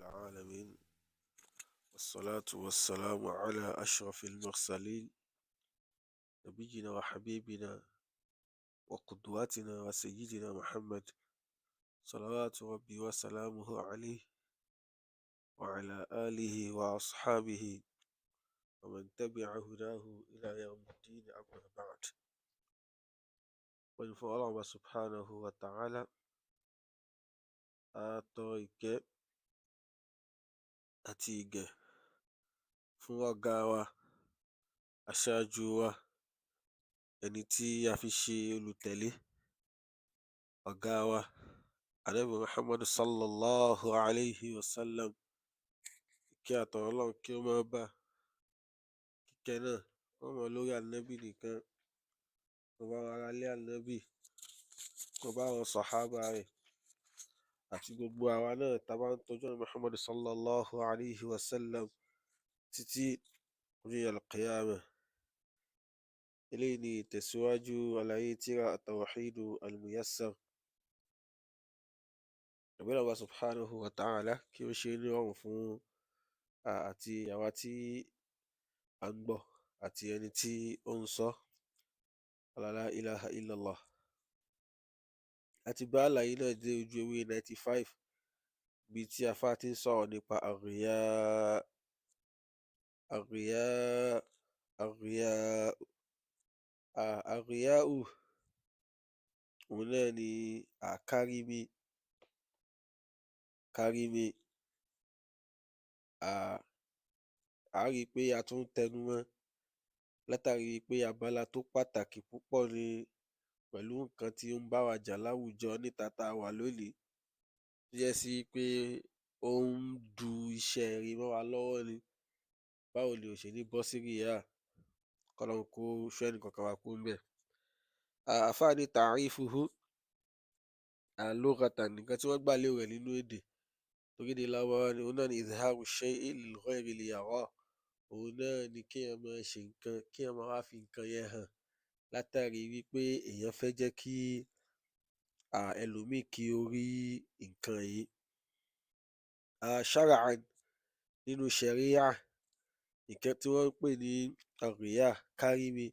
العالمين، والصلاة والسلام على أشرف المرسلين، نبينا وحبيبنا وقدوتنا وسيدنا محمد، صلوات ربي وسلامه عليه وعلى آله وأصحابه ومن تبع هداه إلى يوم الدين. أما بعد، ونفع الله سبحانه وتعالى أتويك أتيك فوقاوا أشاجوا ẹni tí a fi ṣe olùtẹ̀lé ọ̀gá wa ànábì muhammadu sallallahu alayhi wa sallam, kí àtọ̀rọ̀ ọlọ́run kí ó máa bá kíkẹ́ náà wọ́n mọ̀ lórí ànábì nìkan, kó bá wọn aráalé ànábì, kó bá wọn sàhábà rẹ̀ àti gbogbo àwa náà tá a bá ń tọ́jú ànábì muhammadu sallallahu alayhi wa sallam títí orí alqiyamah. eléyìí ni ìtẹ̀síwájú àlàyé tírà at-tawhidu al-muyassar. Àbẹ́lẹ̀ Allah subhanahu wa ta'ala kí ó ṣe ní ọ̀rùn fún àti àwa tí a ń gbọ́ àti ẹni tí ó ń sọ. La ilaha illallah. Àti bá àlàyé náà dé ojú ewé 95 bí tí afá ti ń sọ̀rọ̀ nípa àríyá àríyáù. Òun náà ni àkárími a rí i pé a tún tẹnu mọ́ látàrí pé abala tó pàtàkì púpọ̀ ni pẹ̀lú nǹkan tí ó ń bá wa jà láwùjọ níta tá a wà lónìí, tó jẹ́ sí pé ó ń du iṣẹ́ rí mọ́ wa lọ́wọ́ ni. Báwo ni ò ṣe ní bọ́ sí ríyà? Kọ́lọ́hun kó ṣọ́ ẹnìkọ̀ọ̀kan wa kúrò ńbẹ̀. Àfáà ní ta'rifuhu lughatan, nǹkan tí wọ́n gbà lérò rẹ̀ nínú èdè, torí èdè Lárúbáwá ni, òun náà ni izharu shay'i lil ghayri liyarah. Òun náà ni kéèyàn máa ṣe nǹkan, kéèyàn máa wá fi nǹkan yẹn hàn látàrí wípé èèyàn fẹ́ jẹ́ kí ẹlòmíì kí ó rí nǹkan yìí. Shar'an, nínú ṣẹ̀ríà, nǹkan tí wọ́n ń pè ní àríyá, kárími,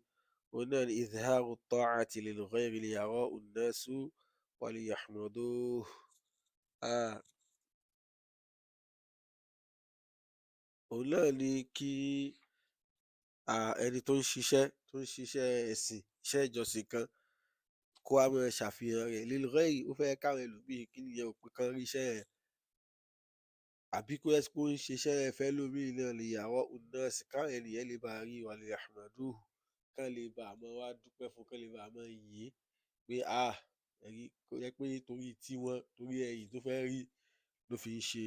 òun náà ni izharu ta'ati lil ghayri liyarahu an-nasu wa liyahmaduhu. Òun náà ni kí ẹni tó ń ṣiṣẹ́ ẹ̀sìn, iṣẹ́ ìjọsìn kan, kó wá máa ṣàfihàn rẹ̀ lil ghayri, ó fẹ́ káwọn ẹlòmíì kí nìyẹn ò pé kán rí iṣẹ́ yẹn, àbí kó jẹ́ pé ó ń ṣiṣẹ́ yẹn fẹ́lòmíì náà liyarahu an-nas, káwọn ènìyàn lè bá rí wa liyahmaduhu, kán lè bá máa wá dúpẹ́ fún, kán lè bá máa yìn ín pé ẹ̀rí, kó jẹ́ pé torí tiwọn, torí ẹ̀yìn tó fẹ́ rí ló fi ń ṣe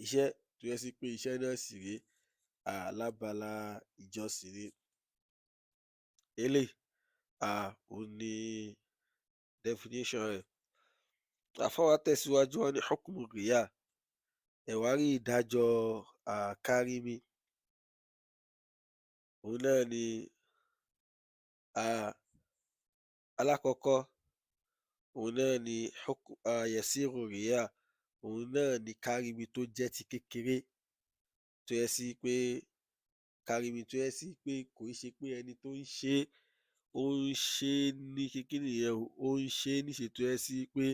iṣẹ́, tó jẹ́ sí pé iṣẹ́ náà sì rèé lábala ìjọsìn ni. Eléyìí òun ni definition rẹ̀. Àfáà wá tẹ̀síwájú, wọn ní hukmu riya, ẹ wá rí ìdájọ́ kárìmí. Òun náà ni alákọ̀ọ́kọ́, òun náà ni yasiru riya, òun náà ni kárìmí tó jẹ́ ti kékeré, tó yẹ sí pé kárìmí tó yẹ sí pé kò í ṣe pé ẹni tó ń ṣe ó ń ṣe ní kékeré yẹn, ó ń ṣe níṣe tó yẹ sí pé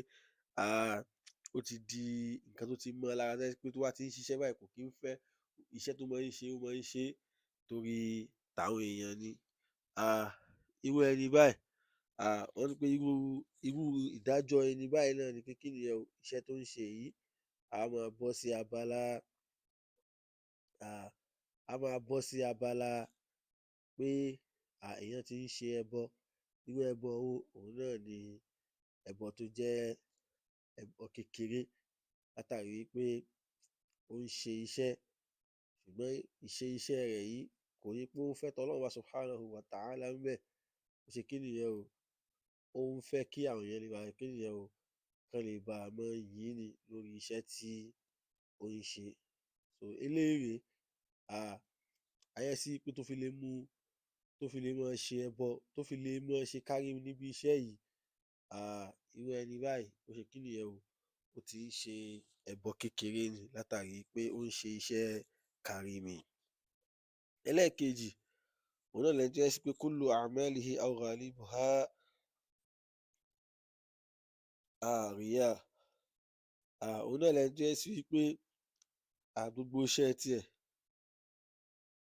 ó ti di nǹkan tó ti mọ́ lára, pé tó wá ti ń ṣiṣẹ́ báyìí kò kí ń fẹ́ iṣẹ́ tó máa ń ṣe, ó máa ń ṣe torí tàwọn èèyàn ni. Irú ẹni báyìí, wọ́n ní pé irú ìdájọ́ ẹni báyìí náà ni pé kí nìyẹn o, iṣẹ́ tó ń ṣe yìí a máa bọ́ sí abala pé èèyàn ti ń ṣe ẹbọ. Irú ẹbọ wo? Òun náà ni ẹbọ tó jẹ́ ẹbọ kékeré, látàrí wípé ó ń ṣe iṣẹ́, ṣùgbọ́n iṣẹ́ rẹ̀ yìí kò ní pé ó ń fẹ́ tọ́lọ́run wa subhanahu wa ta'ala ńbẹ̀. Ó ṣe kí nìyẹn o, ó ń fẹ́ kí àwọn èèyàn lè bá kí nìyẹn o, kán lè bá a máa yìn ní lórí iṣẹ́ tí ó ń ṣe. So eléyìí ayé sí pé tó fi lè máa ṣe ẹbọ, tó fi lè máa ṣe kárìmí níbi iṣẹ́ yìí, irú ẹni báyìí ó ṣe kí nìyẹn o, ó ó ti ń ṣe ẹbọ kékeré ni látàrí pé ó ń ṣe iṣẹ́ kárìmí. Ẹlẹ́ẹ̀kejì, òun náà lẹni tó jẹ́ sí pé kullu a'malihi aw ghalibuha riya. Òun náà lẹni tó jẹ́ sí wípé gbogbo iṣẹ́ tiẹ̀,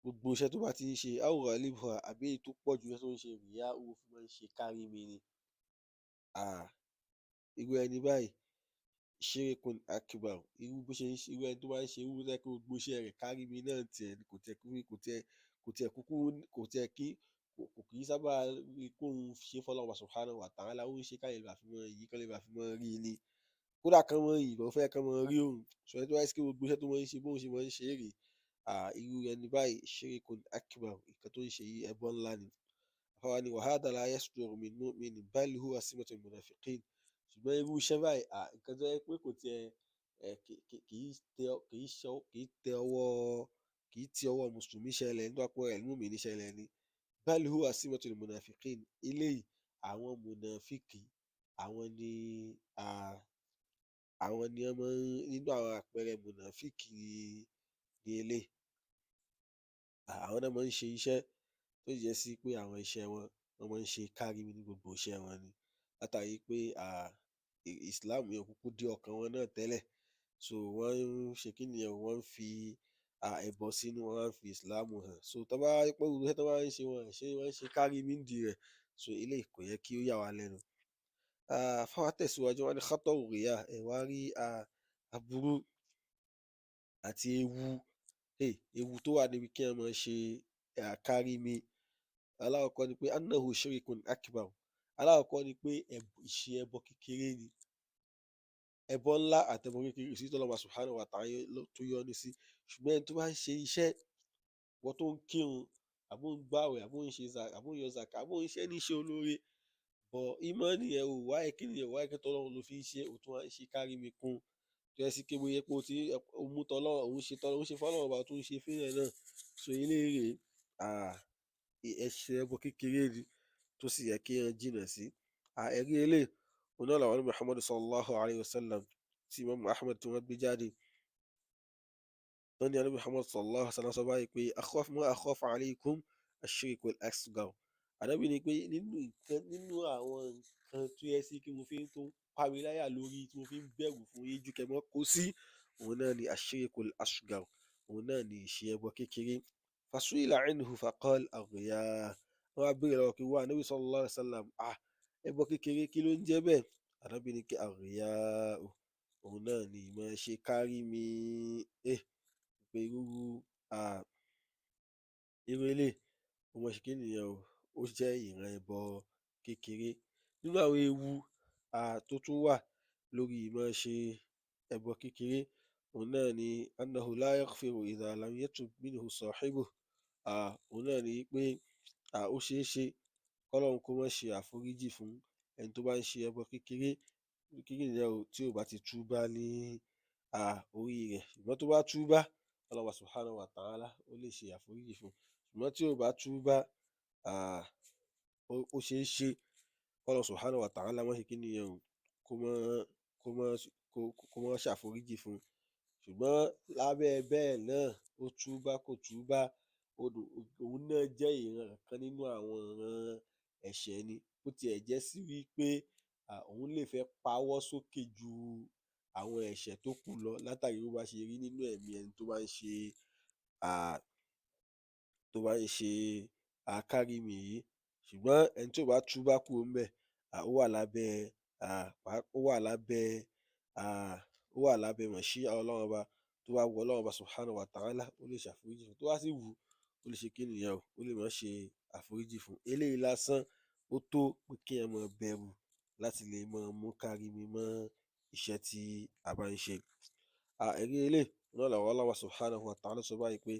gbogbo iṣẹ́ tó bá ti ń ṣe aw ghalibuha àbí èyí tó pọ̀ jù iṣẹ́ tó ń ṣe riya, ó fi máa ń ṣe kárìmí ni. Irú ẹni báyìí shirkun akbar. Irú bó ṣe ń ṣe, irú ẹni tó bá ń ṣe irú tó jẹ́ pé gbogbo iṣẹ́ rẹ̀ kárìmí náà tiẹ̀ ni, kò tiẹ̀ kí kò kì í sábà rí kóun ṣe f'Ọlọ́run subhanahu wa ta'ala, ó ń ṣe káyé bá fi mọ yìí, kán lè bá fi mọ rí i ni. Kódà kán mọ yìí, ó fẹ́ kán mọ rí òun. Ẹni tó bá jẹ́ sí pé gbogbo iṣẹ́ tó máa ń ṣe bóun ṣe máa ń ṣe é rèé, irú ẹni báyìí shirkun akbar, nǹkan tó ń ṣe yìí ẹbọ ńlá ni. Àfáà wa ní wa hadha la yasduru min mu'minin bal huwa simatul munafiqin. Ṣùgbọ́n irú iṣẹ́ báyìí, nǹkan tó jẹ́ pé kò tiẹ̀ kì í ti ọwọ́ mùsùlùmí ṣẹlẹ̀ nígbà pé ẹ̀ mùmínì ṣẹlẹ̀ ni. Bal huwa simatul munafiqin. Eléyìí àwọn mùnàfíkì, àwọn ni wọ́n máa ń, nínú àwọn àpẹẹrẹ mùnàfíkì ni eléyìí. Àwọn náà máa ń ṣe iṣẹ́ tó jẹ́ sí pé àwọn iṣẹ́ wọn, wọ́n máa ń ṣe kárìmí ní gbogbo iṣẹ́ wọn ni. Látàrí pé Islam yẹn ò kúkú dé ọkàn wọn náà tẹ́lẹ̀. So wọ́n ń ṣe kí nìyẹn, wọ́n ń fi ẹbọ sínú, wọ́n ń fi Islam hàn. So tó bá rí pé gbogbo iṣẹ́ tó bá ń ṣe, wọ́n ń ṣe kárìmí nídìí rẹ̀. So eléyìí kò yẹ kí ó yà wá lẹ́nu. Àfáà wa tẹ̀síwájú, wọ́n ní khata'u riya, ẹ wá rí aburú àti ewu tó wà níbi kí èèyàn máa ṣe kárìmí. Alákọ̀ọ́kọ́ ni pé annahu shirkun akbar. Alákọ̀ọ́kọ́ ni pé ìṣe ẹbọ kékeré ni. Ẹbọ ńlá àti ẹbọ kékeré sí t'Ọlọ́run subhanahu wa ta'ala tó yọ́nú sí. Ṣùgbọ́n ẹni tó bá ń ṣe iṣẹ́, ìwọ tó ń kírun, àbó ń gbààwẹ̀, àbó ń yọ zakat, àbó ń ṣe ní iṣẹ́ olóore, bọ̀ ìmánì yẹn ò wá kí nìyẹn, ò wá kí t'Ọlọ́run ló fi ń ṣe, ò tún wá ń ṣe kárìmí kún. Tó yẹ sí pé bóyá pé ó mú t'Ọlọ́run, òun ṣe f'Ọlọ́run ọba tó ń ṣe fún yẹn náà. So eléyìí ẹ̀ṣẹ̀ ẹbọ kékeré ni tó sì yẹ kí èèyàn jìnnà sí. Ẹ̀rí eléyìí, òun náà làwọn Muhammad sallallahu alayhi wa sallam tí Imam Ahmad tí wọ́n gbé jáde. Wọ́n ní Ànábì Muhammad sallallahu alayhi wa sallam sọ báyìí pé ma akhafu alaykum ash-shirkul asghar. Ànábì ní pé nínú àwọn nǹkan tó yẹ sí kí mo fi ń tó parí láyà lórí, tí mo fi ń bẹ̀rù fún yín jù kẹ́ mọ́ kó sí, òun náà ni ash-shirkul asghar. Òun náà ni ìṣe ẹbọ kékeré. Fasu'ila anhu faqala ar-riya. Wọ́n á béèrè lọ́wọ́ pé wá Ànábì sallallahu alayhi wa sallam, ẹbọ kékeré kí ló ń jẹ́ bẹ́ẹ̀? Ànábì ní pé ar-riya, òun náà ni ìmọ̀ ṣe kárìmí. Pé irú eléyìí, ó mọ̀ ṣe kí nìyẹn, ó jẹ́ ìran ẹbọ kékeré. Nínú àwọn ewu tó tún wà lórí ìmọ̀ ṣe ẹbọ kékeré, òun náà ni annahu la yaghfiru idha lam yatub minhu sahibuhu. Òun náà ni pé ó ṣeé ṣe k'Ọlọ́run kó má ṣe àforíjì fún ẹni tó bá ń ṣe ẹbọ kékeré nìyẹn tí ò bá ti túbá ní orí rẹ̀. Ṣùgbọ́n tó bá túbá, Ọlọ́run subhanahu wa ta'ala ó lè ṣe àforíjì fún. Ṣùgbọ́n tí ò bá túbá, ó ṣeé ṣe k'Ọlọ́run subhanahu wa ta'ala má ṣe kí nìyẹn, kó má ṣàforíjì fún. Ṣùgbọ́n lábẹ́ bẹ́ẹ̀ náà, ó túbá kò túbá, òun náà jẹ́ ìran kan nínú àwọn ìran ẹ̀ṣẹ̀ ni. Bó tiẹ̀ jẹ́ sí wípé òun lè fẹ́ pawọ́ sókè ju àwọn ẹ̀ṣẹ̀ tó kù lọ látàrí bó bá ṣe rí nínú ẹ̀mí ẹni tó bá ń ṣe kárìmí yìí. Ṣùgbọ́n ẹni tí ò bá túbá kúrò ńbẹ̀, ó wà lábẹ́ mọ̀ṣíà Ọlọ́run ọba. Tó bá wu Ọlọ́run ọba subhanahu wa ta'ala, ó lè ṣàforíjì fún. Tó bá sì wù, ó lè ṣe kí nìyẹn, ó lè má ṣe àforíjì fún. Eléyìí lásán ó tó pé kí èèyàn máa bẹ̀rù láti lè máa mú kárìmí mọ́ iṣẹ́ tí a bá ń ṣe. Ẹ̀rí eléyìí náà làwọn Ọlọ́run subhanahu wa ta'ala sọ báyìí pé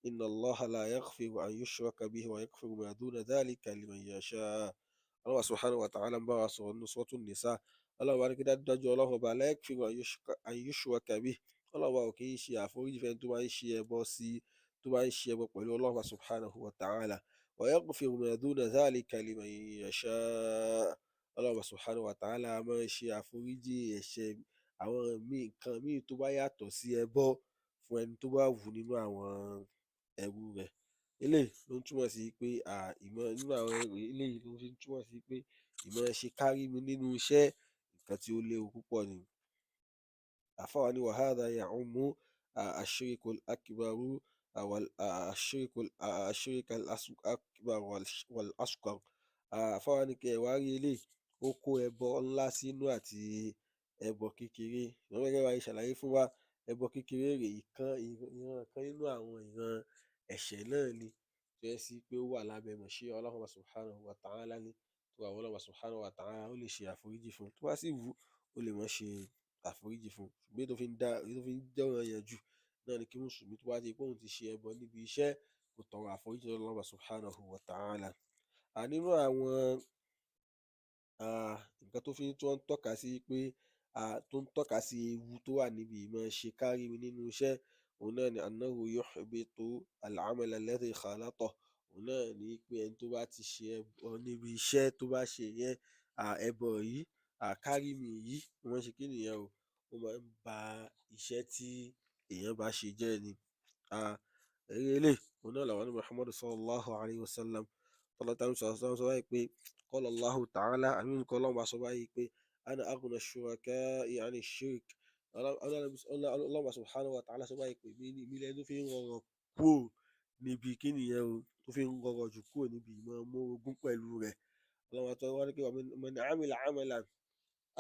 inna Allaha la yaghfiru an yushraka bihi wa yaghfiru ma duna dhalika liman yasha. Ọlọ́run subhanahu wa ta'ala ń bá wa sọ̀rọ̀ nínú Suratun Nisa. Ọlọ́run bá ní kí dájúdájú Ọlọ́run ọba la yaghfiru an yushraka bihi. Ọlọ́run ọba ò kì í ṣe àforíjì fún ẹni tó bá ń ṣe ẹbọ pẹ̀lú Ọlọ́run ọba subhanahu wa ta'ala. Wa yaghfiru ma duna dhalika liman yasha. Ọlọ́run ọba subhanahu wa ta'ala máa ń ṣe àforíjì ẹ̀ṣẹ̀ àwọn nǹkan míì tó bá yàtọ̀ sí ẹbọ fún ẹni tó bá wù nínú àwọn ẹrú rẹ̀. Eléyìí ló ń túmọ̀ sí pé ìmọ̀ nínú àwọn eléyìí ló fi ń túmọ̀ sí pé ìmọ̀ ṣe kárí mi nínú iṣẹ́ nǹkan tí ó léwu púpọ̀ ni. àfáà ní wàhálà ya'ummu ash-shirku al-akbaru ash-shirku al-akbar wal-asghar. àfáà ní kẹ́ ẹ wá rí eléyìí ó kó ẹbọ ńlá sínú àti ẹbọ kékeré. ìwọ́n gẹ́gẹ́ bá ṣe ṣàlàyé fún wa, ẹbọ kékeré rè ìran kan nínú àwọn ìran ẹ̀ṣẹ̀ náà ni, tó yẹ sí pé ó wà lábẹ́ mọ̀ṣíà Ọlọ́hun subhanahu wa ta'ala ní, tó àwọn Ọlọ́hun subhanahu wa ta'ala ó lè ṣe àforíjì fún, tó bá sì wù ó lè má ṣe àforíjì fún. ṣùgbọ́n èyí tó fi ń jẹ́ ọ̀ranyàn jù náà ni kí mùsùlùmí tó bá ti pé òun ti ṣe ẹbọ níbi iṣẹ́ kó tọrọ àforíjì lọ́dọ̀ Ọlọ́hun subhanahu wa ta'ala. nínú àwọn nǹkan tó fi ń tọ́ka sí pé tó ń tọ́ka sí ewu tó wà níbi ìmọ̀ ṣe kárí mi nínú iṣẹ́, òun náà ni annahu yuhbitu al-amala alladhi khalatahu. òun náà ni pé ẹni tó bá ti ṣe ẹbọ níbi iṣẹ́ tó bá ṣe yẹn, ẹbọ yìí kárí mi yìí ó máa ń ṣe kí nìyẹn o, ó máa ń ba iṣẹ́ tí èèyàn bá ṣe jẹ́ ni. eléyìí òun náà làwọn ní Muhammadu sallallahu alayhi wa sallam tọ́lọ́tàn sọ báyìí pé qala Allahu ta'ala, àmì nǹkan Ọlọ́run bá sọ báyìí pé ana aghna ash-shuraka'i 'ani ash-shirk. Ọlọ́run subhanahu wa ta'ala sọ báyìí pé mi lẹ́nu tó fi ń rọrọ̀ kúrò níbi kí nìyẹn o, tó fi ń rọrọ̀ jù kúrò níbi ìmọ̀ mórogún pẹ̀lú rẹ̀. Ọlọ́run tó wá ní pé man 'amila 'amalan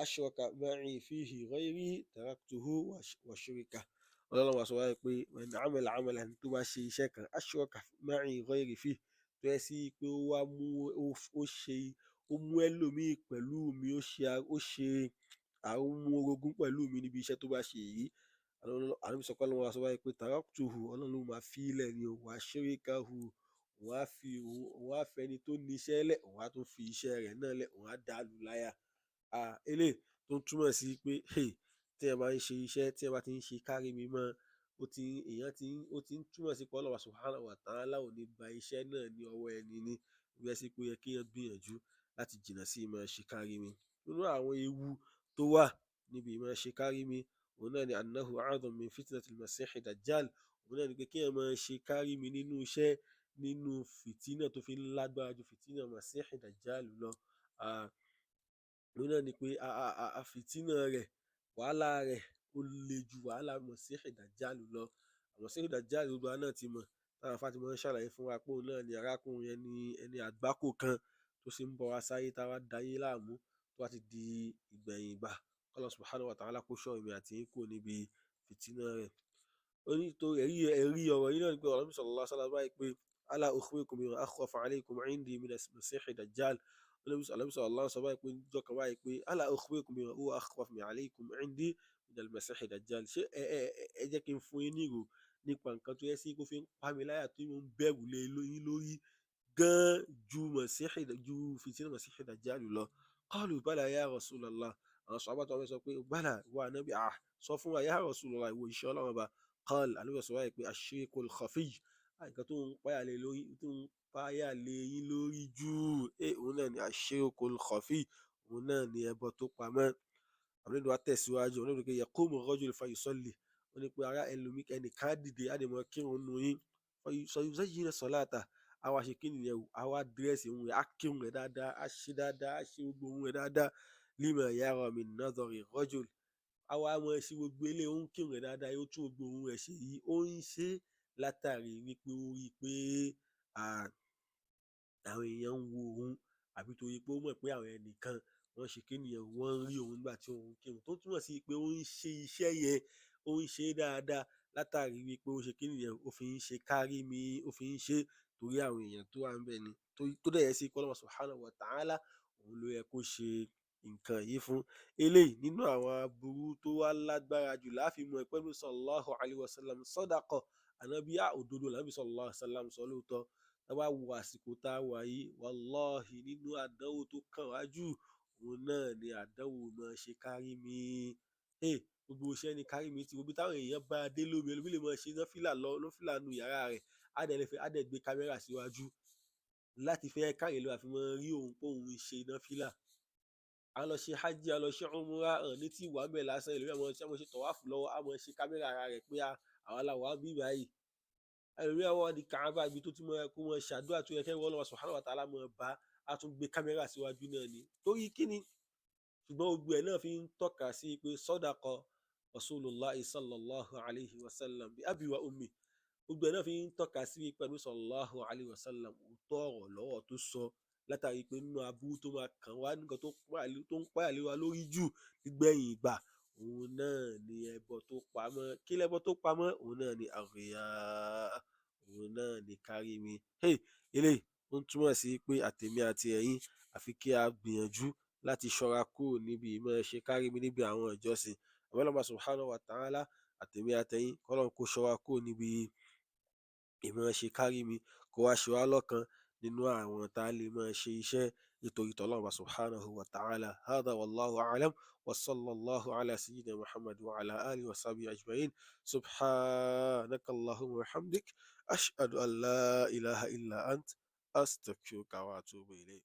ashraka ma'i fihi ghayri taraktuhu wa shirkahu. Ọlọ́run sọ báyìí pé man 'amila 'amalan tó bá ṣe iṣẹ́ kan ashraka ma'i ghayri fihi, tó yẹ sí pé ó mú ẹlòmíì pẹ̀lú mi, ó mú orogún pẹ̀lú mi níbi iṣẹ́ tó bá ṣe yìí. Ànábì sọ pé Ọlọ́run wá sọ báyìí pé taraktuhu, Ọlọ́run ló máa fi ilẹ̀ ni o, wa shirkahu, òun á fẹni tó ní iṣẹ́ lẹ̀, òun á tún fi iṣẹ́ rẹ̀ náà lẹ̀, òun á dàlú láyà. eléyìí tó ń túmọ̀ sí pé tí ẹ bá ń ṣe iṣẹ́, tí ẹ bá ti ń ṣe kárí mi mọ́, ó ti ń túmọ̀ sí pé Ọlọ́run subhanahu wa ta'ala ò ní gba iṣẹ́ náà ní ọwọ́ ẹni ní. ó yẹ sí pé ó yẹ kí èèyàn gbìyànjú láti jìnnà sí ìmọ̀ ṣe kárí mi. nínú àwọn ewu tó wà níbi ìmọ̀ ṣe kárí mi, òun náà ni annahu a'dham min fitnatil masihi dajjal. òun náà ni pé kí èèyàn máa ṣe kárí mi nínú iṣẹ́, nínú fìtínà tó fi ń lágbára ju fìtínà masihi dajjal lọ. òun náà ni pé fìtínà rẹ̀, wàhálà rẹ̀ ó le ju wàhálà masihi dajjal lọ. masihi dajjal gbogbo wa náà ti mọ̀, táwọn afá ti máa ń ṣàlàyé fún wa pé òun náà ni arákùnrin ẹni àgbákò kan tó sì ń bọ̀ wá sáyé táwa dayé láàmú tó bá ti di ìgbẹ̀yìn ìgbà. Allah subhanahu wa ta'ala kó ṣọ́ èmi àti yín kúrò níbi fìtínà rẹ̀. ẹ̀rí ọ̀rọ̀ yìí náà ni pé Ànábì sallallahu alaihi wasallam báyìí pé ala ukhbirukum bima akhwafu alaykum indi min masihi dajjal. Ànábì sallallahu alaihi wasallam sọ báyìí pé níjọ́ kan báyìí pé ala ukhbirukum bima huwa akhwafu alaykum indi min al-masihi dajjal. ṣé ẹ jẹ́ kí n fún yín ní ìrò nípa nǹkan tó yẹ sí kó fi ń pa mi láyà tó ń bẹ̀rù lé yín lórí gan ju fìtínà masihi dajjal lọ. Qalu bala ya Rasulallah. àwọn sọ̀rọ̀ tó wọ́n sọ pé bala wa Ànábì, sọ fún wa ya Rasulullah, ìwọ ìṣẹ́ Ọlọ́run ọba. Qal, Ànábì sọ báyìí pé ash-shirkul khafiy, nǹkan tó ń páyà lé yín lórí jù, òun náà ni ash-shirkul khafiy, òun náà ni ẹbọ tó pamọ́. àwọn ènìyàn wa tẹ̀síwájú, àwọn ènìyàn pé yaqumu ar-rajulu fa yusalli, wọ́n ní pé ara ẹnìkan dìde á lè mọ kírun nù yín, fa yuzayyinu salata, àwa ṣe kí nìyẹn, àwa dírẹ́sì òun rẹ̀, á kírun rẹ̀ dáadáa, á ṣe dáadáa, á ṣe gbogbo òun rẹ̀ dáadáa. Lima yara min nadhari ar-rajul, àwa mọ̀ ṣe gbogbo ilé ó ń kírun rẹ̀ dáadáa, ó tún gbogbo òun rẹ̀ ṣe yìí, ó ń ṣe látàrí wípé ó rí i pé àwọn èèyàn ń wo òun, àbí torí pé ó mọ̀ pé àwọn ẹnìkan wọ́n ṣe kí nìyẹn, wọ́n ń rí òun nígbà tí òun kírun, tó túmọ̀ sí pé ó ń ṣe iṣẹ́ yẹn, ó ń ṣe dáadáa látàrí wípé ó ṣe kí nìyẹn, ó fi ń ṣe kárí mi, ó fi ń ṣe torí àwọn èèyàn tó wà ń bẹ ni, tó dẹ̀ yẹ sí pé Ọlọ́run subhanahu wa ta'ala òun ló yẹ kó ṣe nǹkan yìí fún. eléyìí nínú àwọn aburú tó wá lágbára jù láàfin mọ̀ pé Ànábì sallallahu alaihi wasallam sadaqa, Ànábì òdodo l'Ànábì sallallahu alaihi wasallam sọ lóòótọ́. tá bá wo àsìkò tá a wà yìí, wallahi nínú àdánwò tó kàn wá jù òun náà ni àdánwò máa ṣe kárí mi. gbogbo iṣẹ́ ni kárí mi ti gbogbo táwọn èèyàn bá dé lómi, ẹlòmíì lè máa ṣe náfìlà nu yàrá rẹ̀, á dẹ̀ gbé kámẹ́rà síwájú láti fẹ́ káyè ló àfi máa rí òun pé òun ń ṣe náfìlà. à ń lọ ṣe hajj, à ń lọ ṣe umra, hàn ní tí ìwà bẹ́ẹ̀ lásán, ẹlòmíì àmọ́ ṣe tọ̀wáfù lọ́wọ́, àmọ́ ṣe kámẹ́rà ara rẹ̀ pé àwa la wà bí báyìí. Ẹlòmíì àwọn di Kaaba ibi tó ti mọ kó mọ ṣàdúrà tó yẹ kẹ́rù Ọlọ́run subhanahu wa ta'ala mọ̀ bá, a tún gbé kámẹ́rà síwájú náà ni. Torí kíni? Ṣùgbọ́n gbogbo ẹ̀ náà fi ń tọ́ka sí pé sadaqa Rasulullahi sallallahu alayhi wa sallam bi abi wa ummi. Gbogbo ẹ̀ náà fi ń tọ́ka sí pẹ̀lú sallallahu alayhi wa sallam òótọ́ ọ̀rọ̀ lọ́rọ̀ tó sọ, látàrí pé nínú aburú tó máa kàn wá, nǹkan tó ń páyà lé wa lórí jù nígbẹ̀yìn ìgbà, òun náà ni ẹbọ tó pamọ́. Kí lẹbọ tó pamọ́? Òun náà ni àríyá, òun náà ni kárí mi. Eléyìí ó ń túmọ̀ sí pé àtèmi àti ẹ̀yin àfi kí a gbìyànjú láti ṣọ́ra kúrò níbi ìmọ̀ ṣe kárí mi níbi àwọn ìjọsìn. Ọlọ́run subhanahu wa ta'ala, àtèmi àtẹ̀yin, kọ́lọ́run kó ṣọ́ wa kúrò níbi ìmọ̀ ṣe kárí mi, kó wá ṣe wá lọ́kan nínú àwọn tá a lè máa ṣe iṣẹ́ nítorí t'Ọlọ́run subhanahu wa ta'ala. Hadha wallahu a'lam wa sallallahu ala sayyidina Muhammad wa ala alihi wa sahbihi ajma'in. Subhanaka Allahumma wa hamdik, ashhadu an la ilaha illa ant, astaghfiruka wa atubu ilayk.